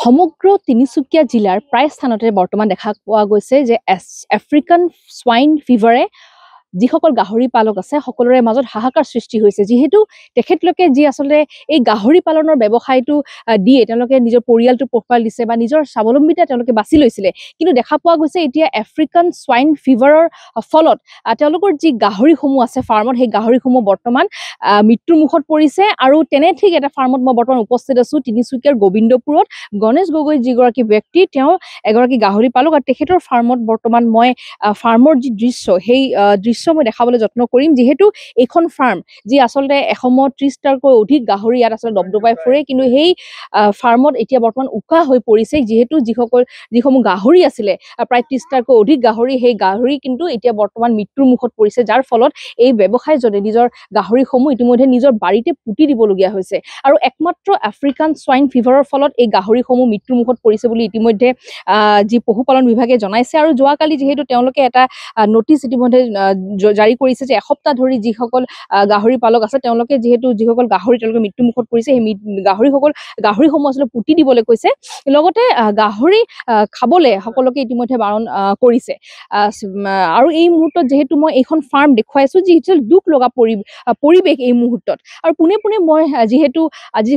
সমগ্ৰ তিনিচুকীয়া জিলাৰ প্ৰায় স্থানতে বৰ্তমান দেখা পোৱা গৈছে যে আফ্ৰিকান সোৱাইন ফিভাৰে যিসকল গাহৰি পালক আছে সকলোৰে মাজত হাহাকাৰ সৃষ্টি হৈছে যিহেতু তেখেতলোকে যি আসলে এই গাহৰি পালনৰ ব্যৱসায়টো দিয়ে তেওঁলোকে নিজৰ পৰিয়ালটো পোহপাল দিছে বা নিজৰ স্বাৱলম্বিতা তেওঁলোকে বাছি লৈছিলে কিন্তু দেখা পোৱা গৈছে এতিয়া আফ্ৰিকান সোৱাইন ফিভাৰৰ ফলত তেওঁলোকৰ যি গাহৰিসমূহ আছে ফাৰ্মত সেই গাহৰিসমূহ বৰ্তমান মৃত্যুৰ মুখত পৰিছে আৰু তেনে ঠিক এটা ফাৰ্মত মই বৰ্তমান উপস্থিত আছো তিনিচুকীয়াৰ গোবিন্দপুৰত গণেশ গগৈ যিগৰাকী ব্যক্তি তেওঁ এগৰাকী গাহৰি পালক আৰু তেখেতৰ ফাৰ্মত বৰ্তমান মই ফাৰ্মৰ যি দৃশ্য সেই দৃশ্য মই দেখাবলৈ যত্ন কৰিম যিহেতু এইখন ফাৰ্ম যি আচলতে এসময়ত 30টাতকৈ অধিক গাহৰি ইয়াত আচলতে দবদবাই ফুৰে কিন্তু সেই ফাৰ্মত এতিয়া বৰ্তমান উকা হৈ পৰিছে যিহেতু যিসমূহ গাহৰি আছিলে প্ৰায় 30টাতকৈ অধিক গাহৰি সেই গাহৰি কিন্তু এতিয়া বৰ্তমান মৃত্যুৰ মুখত পৰিছে যাৰ ফলত এই ব্যৱসায়জনে নিজৰ গাহৰিসমূহ ইতিমধ্যে নিজৰ বাৰীতে পুতি দিবলগীয়া হৈছে আৰু একমাত্ৰ আফ্ৰিকান সোৱাইন ফিভাৰৰ ফলত এই গাহৰিসমূহ মৃত্যুৰ মুখত পৰিছে বুলি ইতিমধ্যে যি পশুপালন বিভাগে জনাইছে আৰু যোৱাকালি যিহেতু তেওঁলোকে এটা নটিচ ইতিমধ্যে জাৰি কৰিছে যে এসপ্তাহ ধৰি যিসকল গাহৰি পালক আছে তেওঁলোকে যিসকল গাহৰি তেওঁলোকে মৃত্যুৰ মুখত পৰিছে সেই গাহৰিসমূহ আচলতে পুতি দিবলৈ কৈছে লগতে গাহৰি খাবলৈ সকলোকে ইতিমধ্যে বাৰণ কৰিছে আৰু এই মুহূৰ্তত যিহেতু মই এইখন ফাৰ্ম দেখুৱাইছো যিহেতু দুখ লগা পৰিৱেশ এই মুহূৰ্তত আৰু পোনে পোনে মই যিহেতু আজি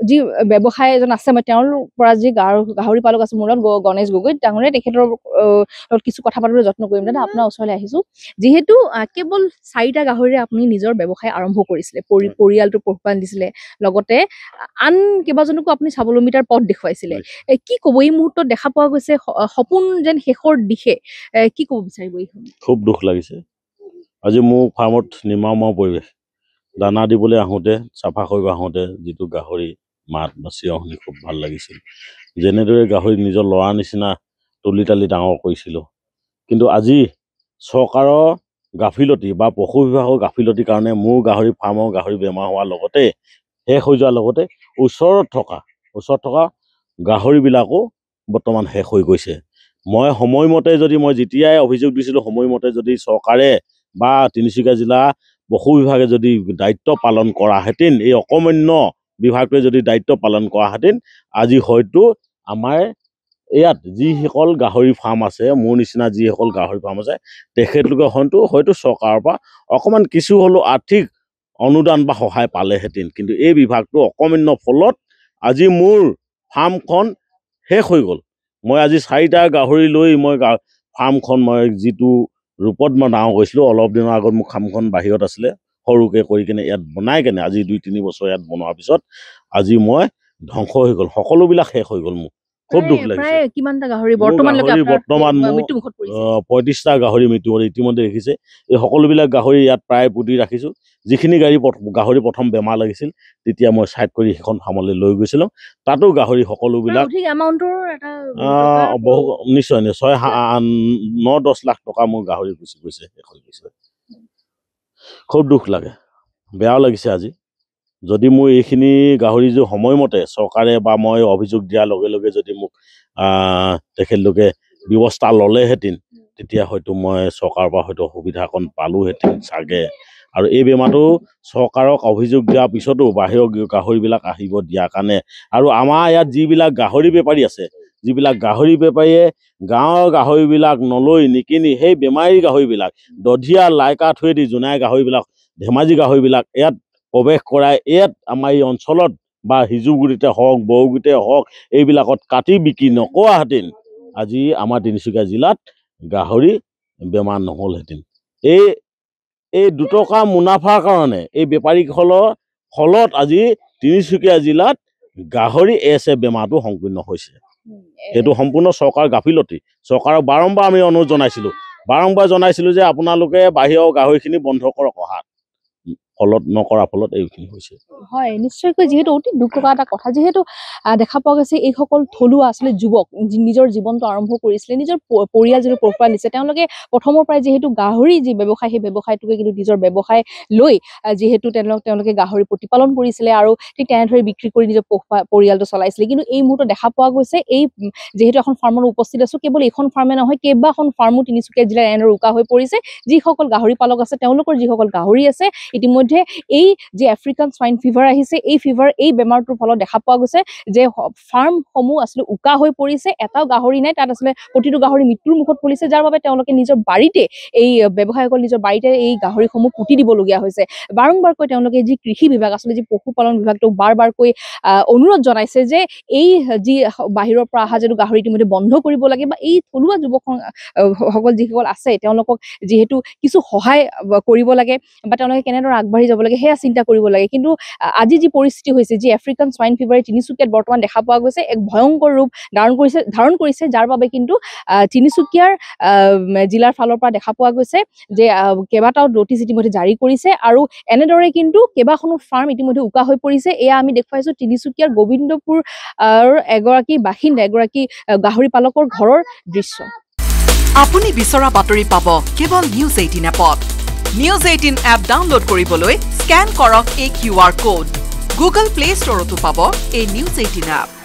যি ব্যৱসায় এজন আছে মই তেওঁৰ পৰা যি গাহৰি পালক আছে মোৰ লগত গণেশ গগৈ ডাঙৰীয়া তেখেতৰ লগত কিছু কথা পাতিবলৈ যত্ন কৰিম দাদা আপোনাৰ ওচৰলৈ আহিছো যিহেতু কেৱল 4টা গাহৰিৰে আপুনি নিজৰ ব্যৱসায় আৰম্ভ কৰিছিলে পৰিয়ালটো পোহপাল দিছিলে লগতে আন কেইবাজনকো আপুনি স্বাৱলম্বিতাৰ পথ দেখুৱাইছিলে কি ক'ব এই মুহূৰ্তত দেখা পোৱা গৈছে সপোন যেন শেষৰ দিশে কি ক'ব বিচাৰিব এই খুব দুখ লাগিছে আজি মোৰ ফাৰ্মত নিৰ্মাণ পৰিৱেশ দানা দিবলৈ আহোঁতে চাফা কৰিব আহোঁতে যিটো গাহৰি মাত বা চিঞৰ শুনি খুব ভাল লাগিছিল যেনেদৰে গাহৰি নিজৰ ল'ৰা নিচিনা তুলি তালি ডাঙৰ কৰিছিলোঁ কিন্তু আজি চৰকাৰৰ গাফিলতি বা পশু বিভাগৰ গাফিলতিৰ কাৰণে মোৰ গাহৰি ফাৰ্মৰ গাহৰি বেমাৰ হোৱাৰ লগতে শেষ হৈ যোৱাৰ লগতে ওচৰত থকা গাহৰিবিলাকো বৰ্তমান শেষ হৈ গৈছে মই সময়মতে যদি মই যেতিয়াই অভিযোগ দিছিলোঁ সময়মতে যদি চৰকাৰে বা তিনিচুকীয়া জিলা পশু বিভাগে যদি দায়িত্ব পালন কৰাহেঁতেন এই অকমান্য বিভাগটোৱে যদি দায়িত্ব পালন কৰাহেঁতেন আজি হয়তো আমাৰ ইয়াত যিসকল গাহৰি ফাৰ্ম আছে মোৰ নিচিনা যিসকল গাহৰি ফাৰ্ম আছে তেখেতলোকে হয়তো চৰকাৰৰ পৰা অকণমান কিছু হ'লেও আৰ্থিক অনুদান বা সহায় পালেহেঁতেন কিন্তু এই বিভাগটো অকমান্য ফলত আজি মোৰ ফাৰ্মখন শেষ হৈ গ'ল মই আজি 4টা গাহৰি লৈ মই ফাৰ্মখন মই যিটো ৰূপত মই ডাঙৰ কৰিছিলোঁ অলপ দিনৰ আগত মোৰ ফাৰ্মখন বাহিৰত আছিলে সৰুকৈ কৰি কিনে ইয়াত বনাই কেনে আজি 2-3 বছৰ ইয়াত বনোৱাৰ পিছত আজি মই ধ্বংস হৈ গ'ল সকলোবিলাক শেষ হৈ গ'ল মোৰ খুব দুখ লাগিছে কিমানটা গাহৰি বৰ্তমান 35টা গাহৰি মৃত্যু হ'ল ইতিমধ্যে দেখিছে এই সকলোবিলাক গাহৰি ইয়াত প্ৰায় পুতি ৰাখিছোঁ যিখিনি গাহৰি প্ৰথম বেমাৰ লাগিছিল তেতিয়া মই চাইড কৰি সেইখন ফাৰ্মলৈ লৈ গৈছিলোঁ তাতো গাহৰি সকলোবিলাক নিশ্চয় 9-10 লাখ টকা মোৰ গাহৰি গুচি গৈছে শেষ হৈ গৈছে খুব দুখ লাগে বেয়াও লাগিছে আজি যদি মোৰ এইখিনি গাহৰিযোৰ সময়মতে চৰকাৰে বা মই অভিযোগ দিয়াৰ লগে লগে যদি মোক তেখেতলোকে ব্যৱস্থা ল'লেহেঁতেন তেতিয়া হয়তো মই চৰকাৰৰ পৰা হয়তো সুবিধাকণ পালোহেঁতেন চাগে আৰু এই বেমাৰটো চৰকাৰক অভিযোগ দিয়াৰ পিছতো বাহিৰৰ গাহৰিবিলাক আহিব দিয়াৰ কাৰণে আৰু আমাৰ ইয়াত যিবিলাক গাহৰি বেপাৰী আছে যিবিলাক গাহৰি বেপাৰীয়ে গাঁৱৰ গাহৰিবিলাক নলৈ নিকিনি সেই বেমাৰী গাহৰিবিলাক দধিয়া লাইকা থৈ দি জোনাই গাহৰিবিলাক ধেমাজি গাহৰিবিলাক ইয়াত প্ৰৱেশ কৰাই ইয়াত আমাৰ এই অঞ্চলত বা সিজুগুৰিতে হওক বৰগুৰিতে হওক এইবিলাকত কাটি বিক্ৰী নকৰাহেঁতেন আজি আমাৰ তিনিচুকীয়া জিলাত গাহৰি বেমাৰ নহ'লহেঁতেন এই 2 টকা মুনাফাৰ কাৰণে এই বেপাৰীসকলৰ ফলত আজি তিনিচুকীয়া জিলাত গাহৰি বেমাৰটো সংকীৰ্ণ হৈছে এইটো সম্পূৰ্ণ চৰকাৰৰ গাফিলতি চৰকাৰক বাৰম্বাৰ আমি অনুৰোধ জনাইছিলোঁ যে আপোনালোকে বাহিৰৰ গাহৰিখিনি বন্ধ কৰক অহাত ফলত নকৰাৰ ফলত এইখিনি হৈছে হয় নিশ্চয়কৈ যিহেতু অতি দুখ লগা এটা কথা যিহেতু দেখা পোৱা গৈছে এইসকল থলুৱা আচলতে যুৱক নিজৰ জীৱনটো আৰম্ভ কৰিছিলে নিজৰ পৰিয়াল যিটো পোহপাল দিছে তেওঁলোকে প্ৰথমৰ পৰাই যিহেতু গাহৰি যি ব্যৱসায় সেই ব্যৱসায়টোকে কিন্তু নিজৰ ব্যৱসায় লৈ যিহেতু তেওঁলোকে গাহৰি প্ৰতিপালন কৰিছিলে আৰু ঠিক তেনেদৰে বিক্ৰী কৰি নিজৰ পৰিয়ালটো চলাইছিলে কিন্তু এই মুহূৰ্তত দেখা পোৱা গৈছে এই যিহেতু এখন ফাৰ্মত উপস্থিত আছো কেৱল এইখন ফাৰ্মে নহয় কেইবাখন ফাৰ্মো তিনিচুকীয়া জিলাৰ এনেদৰে উকা হৈ পৰিছে যিসকল গাহৰি পালক আছে তেওঁলোকৰ যিসকল গাহৰি আছে ইতিমধ্যে ইতিমধ্যে এই যে আফ্ৰিকান সোয়াইন ফিভাৰ আহিছে এই বেমাৰটোৰ ফলত দেখা পোৱা গৈছে যে ফাৰ্মসমূহ আসলে উকা হৈ পৰিছে এটাও গাহৰি নাই তাত আসলে প্ৰতিটো গাহৰি মৃত্যুৰ মুখত পৰিছে যাৰ বাবে তেওঁলোকে নিজৰ বাৰীতে এই ব্যৱসায়ীসকল নিজৰ বাৰীতে এই গাহৰিসমূহ পুতি দিবলগীয়া হৈছে বাৰংবাৰকৈ তেওঁলোকে যি কৃষি বিভাগ আসলে যি পশুপালন বিভাগটো বাৰবাৰকৈ অনুৰোধ জনাইছে যে এই যি বাহিৰৰ পৰা অহা যেটো গাহৰি ইতিমধ্যে বন্ধ কৰিব লাগে বা এই থলুৱা যুৱকসকল যিসকল আছে তেওঁলোকক যেহেতু কিছু সহায় কৰিব লাগে বা তেওঁলোকে কেনেদৰে আগবাঢ়ি যাব লাগে সেয়া চিন্তা কৰিব লাগে কিন্তু আজি যি পৰিস্থিতি হৈছে যি আফ্ৰিকান সোয়াইন ফিভাৰে তিনিচুকীয়াত বৰ্তমান দেখা পোৱা গৈছে এক ভয়ংকৰ ৰূপ ধাৰণ কৰিছে যাৰ বাবে কিন্তু তিনিচুকীয়াৰ জিলাৰ ফালৰ পৰা দেখা পোৱা গৈছে যে কেইবাটাও নটিচ ইতিমধ্যে জাৰি কৰিছে আৰু এনেদৰে কিন্তু কেইবাখনো ফাৰ্ম ইতিমধ্যে উকা হৈ পৰিছে এয়া আমি দেখুৱাইছো তিনিচুকীয়াৰ গোবিন্দপুৰ এগৰাকী বাসিন্দা এগৰাকী গাহৰি পালকৰ ঘৰৰ দৃশ্য আপুনি বিচৰা বাতৰি পাব কেৱল নিউজ 18 এপত নিউজ 18 এপ ডাউনলোড কৰিবলৈ স্ক্যান কৰক এই QR কোড গুগল প্লে ষ্টৰতো পাব এই নিউজ 18 এপ